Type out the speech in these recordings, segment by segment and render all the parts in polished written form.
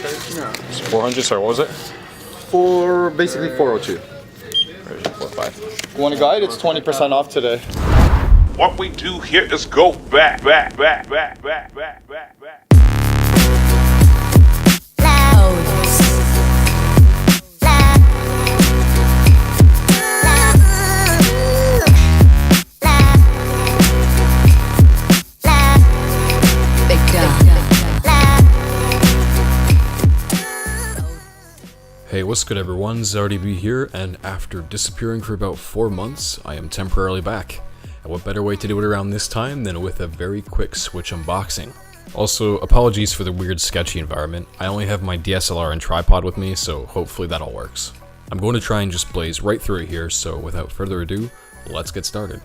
Yeah. It's 400, sorry, what was it? Basically 402. 405. Want a guide? It's 20% off today. What we do here is go back. Hey, what's good everyone, CzarDB here, and after disappearing for about 4 months, I am temporarily back. And what better way to do it around this time than with a very quick Switch unboxing. Also, apologies for the weird sketchy environment. I only have my DSLR and tripod with me, so hopefully that all works. I'm going to try and just blaze right through it here, so without further ado, let's get started.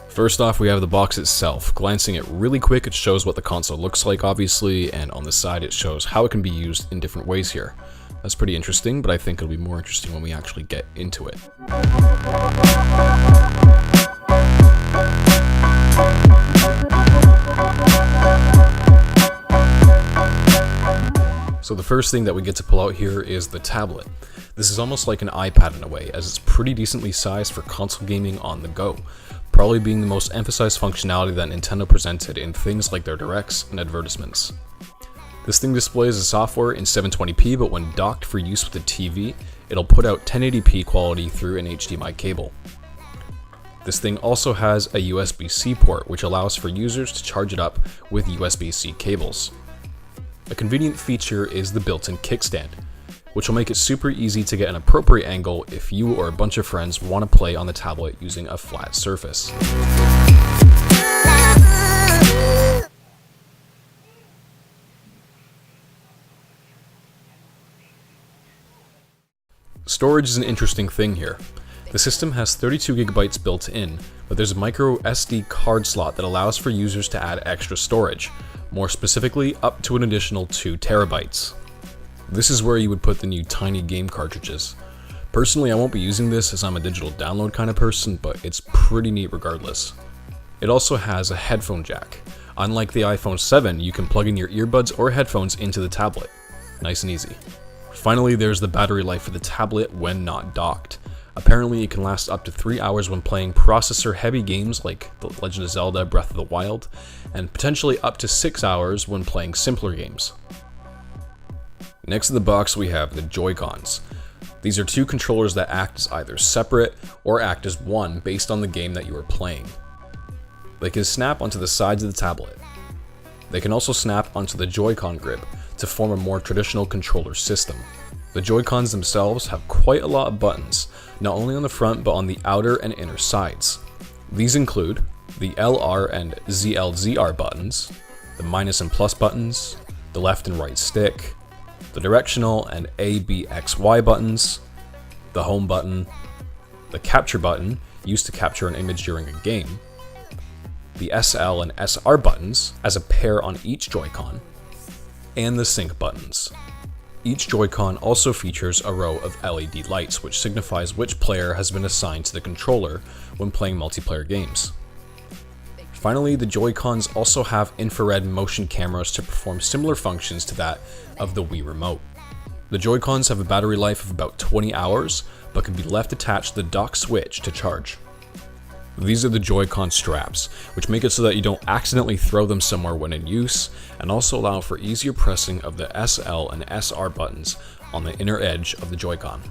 First off, we have the box itself. Glancing at really quick, it shows what the console looks like, obviously, and on the side it shows how it can be used in different ways here. That's pretty interesting, but I think it'll be more interesting when we actually get into it. So the first thing that we get to pull out here is the tablet. This is almost like an iPad in a way, as it's pretty decently sized for console gaming on the go, probably being the most emphasized functionality that Nintendo presented in things like their directs and advertisements. This thing displays the software in 720p, but when docked for use with the TV, it'll put out 1080p quality through an HDMI cable. This thing also has a USB-C port, which allows for users to charge it up with USB-C cables. A convenient feature is the built-in kickstand, which will make it super easy to get an appropriate angle if you or a bunch of friends want to play on the tablet using a flat surface. Storage is an interesting thing here. The system has 32 gigabytes built in, but there's a micro SD card slot that allows for users to add extra storage, more specifically up to an additional 2 terabytes. This is where you would put the new tiny game cartridges. Personally, I won't be using this as I'm a digital download kind of person, but it's pretty neat regardless. It also has a headphone jack. Unlike the iPhone 7, you can plug in your earbuds or headphones into the tablet. Nice and easy. Finally, there's the battery life of the tablet when not docked. Apparently, it can last up to 3 hours when playing processor-heavy games like The Legend of Zelda Breath of the Wild, and potentially up to 6 hours when playing simpler games. Next in the box, we have the Joy-Cons. These are 2 controllers that act as either separate or act as one based on the game that you are playing. They can snap onto the sides of the tablet. They can also snap onto the Joy-Con grip to form a more traditional controller system. The Joy-Cons themselves have quite a lot of buttons, not only on the front but on the outer and inner sides. These include the LR and ZLZR buttons, the minus and plus buttons, the left and right stick, the directional and ABXY buttons, the home button, the capture button used to capture an image during a game, the SL and SR buttons as a pair on each Joy-Con, and the sync buttons. Each Joy-Con also features a row of LED lights, which signifies which player has been assigned to the controller when playing multiplayer games. Finally, the Joy-Cons also have infrared motion cameras to perform similar functions to that of the Wii Remote. The Joy-Cons have a battery life of about 20 hours, but can be left attached to the dock switch to charge. These are the Joy-Con straps, which make it so that you don't accidentally throw them somewhere when in use, and also allow for easier pressing of the SL and SR buttons on the inner edge of the Joy-Con.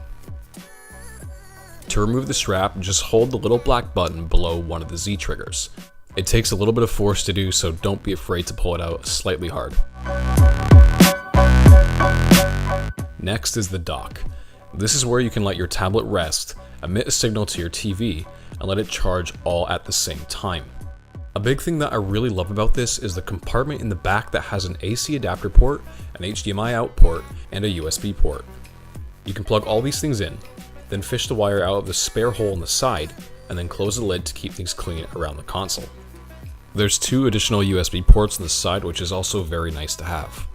To remove the strap, just hold the little black button below one of the Z triggers. It takes a little bit of force to do, so don't be afraid to pull it out slightly hard. Next is the dock. This is where you can let your tablet rest, emit a signal to your TV, and let it charge all at the same time. A big thing that I really love about this is the compartment in the back that has an AC adapter port, an HDMI out port, and a USB port. You can plug all these things in, then fish the wire out of the spare hole on the side, and then close the lid to keep things clean around the console. There's 2 additional USB ports on the side, which is also very nice to have.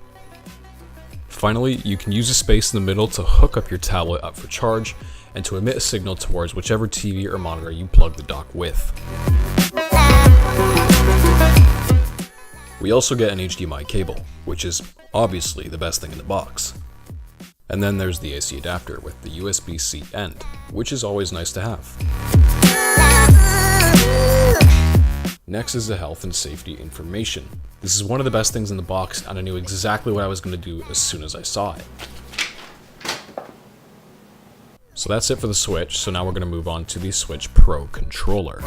Finally, you can use the space in the middle to hook up your tablet up for charge, and to emit a signal towards whichever TV or monitor you plug the dock with. We also get an HDMI cable, which is obviously the best thing in the box. And then there's the AC adapter with the USB-C end, which is always nice to have. Next is the health and safety information. This is one of the best things in the box, and I knew exactly what I was going to do as soon as I saw it. So that's it for the Switch, so now we're going to move on to the Switch Pro controller.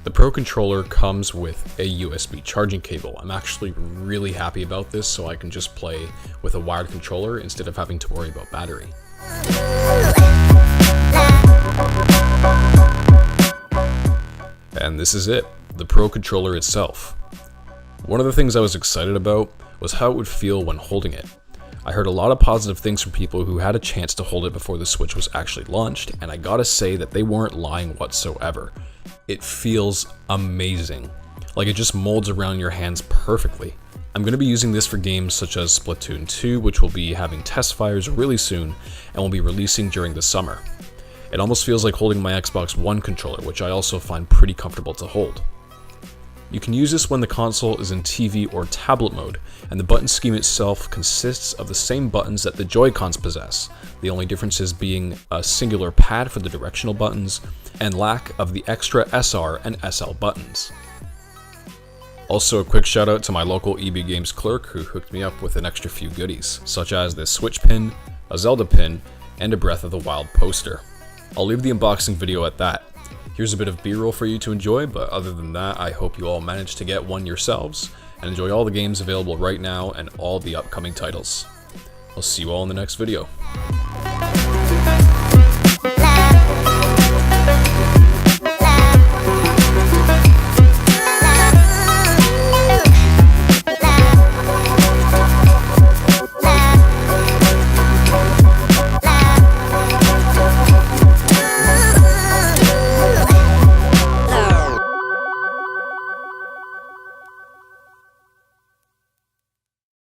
The Pro controller comes with a USB charging cable. I'm actually really happy about this, so I can just play with a wired controller instead of having to worry about battery. And this is it, the Pro controller itself. One of the things I was excited about was how it would feel when holding it. I heard a lot of positive things from people who had a chance to hold it before the Switch was actually launched, and I gotta say that they weren't lying whatsoever. It feels amazing. Like it just molds around your hands perfectly. I'm going to be using this for games such as Splatoon 2, which will be having test fires really soon and will be releasing during the summer. It almost feels like holding my Xbox One controller, which I also find pretty comfortable to hold. You can use this when the console is in TV or tablet mode, and the button scheme itself consists of the same buttons that the Joy-Cons possess, the only differences being a singular pad for the directional buttons, and lack of the extra SR and SL buttons. Also a quick shout out to my local EB Games clerk who hooked me up with an extra few goodies, such as this Switch pin, a Zelda pin, and a Breath of the Wild poster. I'll leave the unboxing video at that. Here's a bit of B-roll for you to enjoy, but other than that, I hope you all manage to get one yourselves, and enjoy all the games available right now and all the upcoming titles. I'll see you all in the next video.